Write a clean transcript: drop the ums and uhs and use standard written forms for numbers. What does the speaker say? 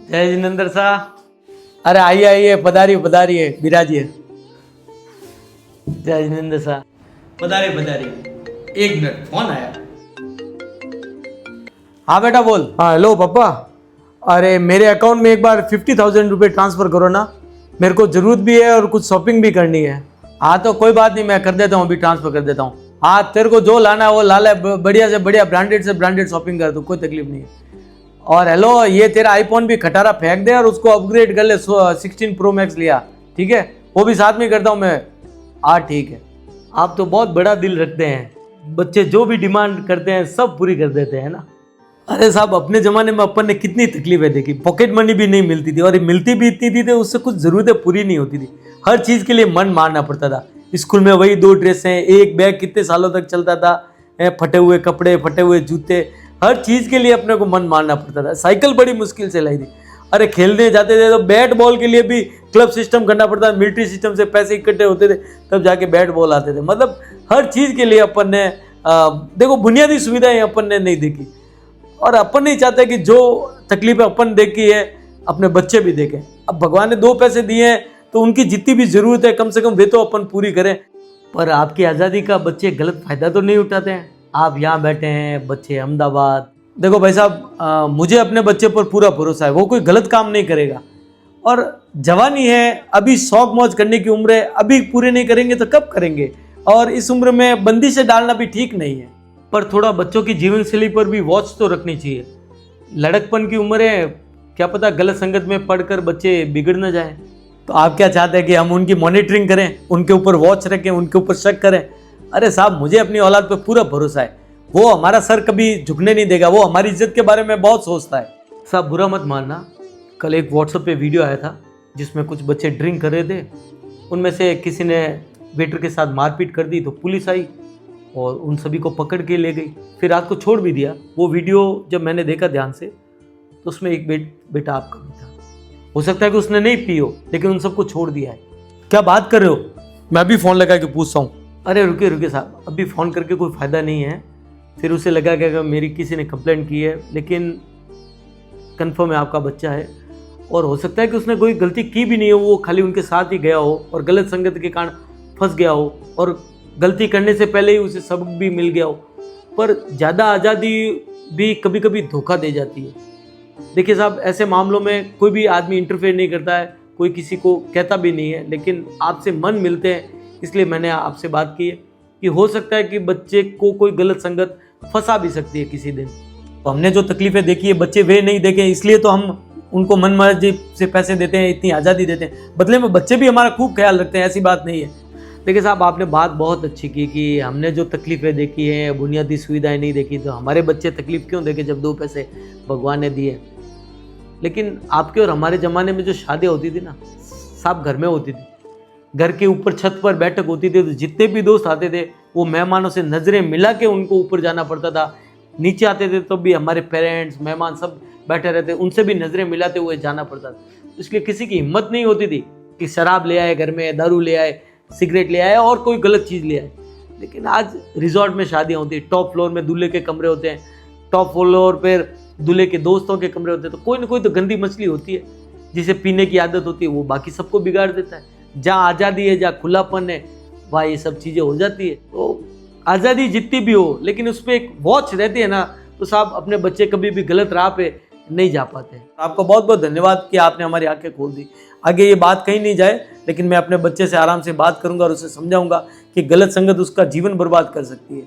जय जिनेंद्र साहब। अरे आइए आइए, पधारिए बिराजिए। जय जिनेंद्र साहब, पधारिए। एक मिनट, फोन आया। हाँ बेटा बोल। हाँ हेलो पापा। अरे मेरे अकाउंट में एक बार 50,000 रुपये ट्रांसफ़र करो ना, मेरे को ज़रूरत भी है और कुछ शॉपिंग भी करनी है। हाँ तो कोई बात नहीं, मैं कर देता हूँ, अभी ट्रांसफर कर देता हूँ। हाँ तेरे को जो लाना है वो ला ले, बढ़िया से बढ़िया ब्रांडेड से ब्रांडेड शॉपिंग कर दो, कोई तकलीफ नहीं है। और हेलो, ये तेरा आईफोन भी खटारा फेंक दे और उसको अपग्रेड कर ले, 16 प्रो मैक्स लिया, ठीक है? वो भी साथ में करता हूँ मैं। हाँ ठीक है। आप तो बहुत बड़ा दिल रखते हैं, बच्चे जो भी डिमांड करते हैं सब पूरी कर देते हैं ना। अरे साहब, अपने ज़माने में अपन ने कितनी तकलीफें देखी, पॉकेट मनी भी नहीं मिलती थी, और मिलती भी इतनी थी तो उससे कुछ ज़रूरतें पूरी नहीं होती थी। हर चीज़ के लिए मन मारना पड़ता था। स्कूल में वही 2 ड्रेसें, एक बैग कितने सालों तक चलता था, फटे हुए कपड़े, फटे हुए जूते, हर चीज़ के लिए अपने को मन मारना पड़ता था। साइकिल बड़ी मुश्किल से लाई थी। अरे खेलने जाते थे तो बैट बॉल के लिए भी क्लब सिस्टम करना पड़ता था, मिलिट्री सिस्टम से पैसे इकट्ठे होते थे तब जाके बैट बॉल आते थे। मतलब हर चीज़ के लिए अपन ने देखो बुनियादी सुविधाएं अपन ने नहीं देखी, और अपन नहीं चाहते कि जो तकलीफें अपन देखी है अपने बच्चे भी देखें। अब भगवान ने 2 पैसे दिए हैं तो उनकी जितनी भी ज़रूरत है कम से कम वे तो अपन पूरी करें। पर आपकी आज़ादी का बच्चे गलत फ़ायदा तो नहीं उठाते हैं। आप यहाँ बैठे हैं, बच्चे अहमदाबाद। देखो भाई साहब, मुझे अपने बच्चे पर पूरा भरोसा है, वो कोई गलत काम नहीं करेगा। और जवानी है, अभी शौक मौज करने की उम्र है, अभी पूरे नहीं करेंगे तो कब करेंगे? और इस उम्र में बंदिशें डालना भी ठीक नहीं है। पर थोड़ा बच्चों की जीवन शैली पर भी वॉच तो रखनी चाहिए। लड़कपन की उम्र है, क्या पता गलत संगत में पढ़कर बच्चे बिगड़ न जाएं। तो आप क्या चाहते हैं कि हम उनकी मॉनिटरिंग करें, उनके ऊपर वॉच रखें, उनके ऊपर शक करें? अरे साहब, मुझे अपनी औलाद पर पूरा भरोसा है। वो हमारा सर कभी झुकने नहीं देगा, वो हमारी इज्जत के बारे में बहुत सोचता है। साहब बुरा मत मानना, कल एक व्हाट्सएप पे वीडियो आया था जिसमें कुछ बच्चे ड्रिंक कर रहे थे। उनमें से किसी ने वेटर के साथ मारपीट कर दी तो पुलिस आई और उन सभी को पकड़ के ले गई, फिर रात को छोड़ भी दिया। वो वीडियो जब मैंने देखा ध्यान से तो उसमें एक बेटा आपका भी था। हो सकता है कि उसने नहीं पी हो, लेकिन उन सबको छोड़ दिया है। क्या बात कर रहे हो? मैं अभी फ़ोन लगा के पूछता हूँ। अरे रुके साहब, अभी फ़ोन करके कोई फ़ायदा नहीं है। फिर उसे लगा कि मेरी किसी ने कंप्लेंट की है, लेकिन कंफर्म है आपका बच्चा है। और हो सकता है कि उसने कोई गलती की भी नहीं हो, वो खाली उनके साथ ही गया हो और गलत संगत के कारण फंस गया हो, और गलती करने से पहले ही उसे सबक भी मिल गया हो। पर ज़्यादा आज़ादी भी कभी कभी धोखा दे जाती है। देखिए साहब, ऐसे मामलों में कोई भी आदमी इंटरफेयर नहीं करता है, कोई किसी को कहता भी नहीं है, लेकिन आपसे मन मिलते हैं, इसलिए मैंने आपसे बात की है कि हो सकता है कि बच्चे को कोई गलत संगत फंसा भी सकती है किसी दिन। तो हमने जो तकलीफें देखी है बच्चे वे नहीं देखें, इसलिए तो हम उनको मन मर्जी से पैसे देते हैं, इतनी आज़ादी देते हैं। बदले में बच्चे भी हमारा खूब ख्याल रखते हैं, ऐसी बात नहीं है। देखिए साहब, आपने बात बहुत अच्छी की कि हमने जो तकलीफ़ें देखी हैं, बुनियादी सुविधाएं नहीं देखी, तो हमारे बच्चे तकलीफ़ क्यों देखे जब 2 पैसे भगवान ने दिए। लेकिन आपके और हमारे ज़माने में जो शादियाँ होती थी ना, सब घर में होती थी। घर के ऊपर छत पर बैठक होती थी, तो जितने भी दोस्त आते थे वो मेहमानों से नज़रें मिला के उनको ऊपर जाना पड़ता था। नीचे आते थे तो भी हमारे पेरेंट्स, मेहमान सब बैठे रहते, उनसे भी नज़रें मिलाते हुए जाना पड़ता था। इसलिए किसी की हिम्मत नहीं होती थी कि शराब ले आए घर में, दारू ले आए, सिगरेट ले आए और कोई गलत चीज़ ले आए। लेकिन आज रिजॉर्ट में शादियाँ होती हैं, टॉप फ्लोर में दूल्हे के कमरे होते हैं, टॉप फ्लोर पर दूल्हे के दोस्तों के कमरे होते हैं। तो कोई ना कोई तो गंदी मछली होती है जिसे पीने की आदत होती है, वो बाकी सबको बिगाड़ देता है। जहाँ आज़ादी है, जहाँ खुलापन है, वहाँ ये सब चीज़ें हो जाती है। तो आज़ादी जितनी भी हो, लेकिन उस पर एक वॉच रहती है ना, तो साहब अपने बच्चे कभी भी गलत राह पे नहीं जा पाते। आपको बहुत बहुत धन्यवाद कि आपने हमारी आंखें खोल दी। आगे ये बात कहीं नहीं जाए, लेकिन मैं अपने बच्चे से आराम से बात करूंगा और उसे समझाऊंगा कि गलत संगत उसका जीवन बर्बाद कर सकती है।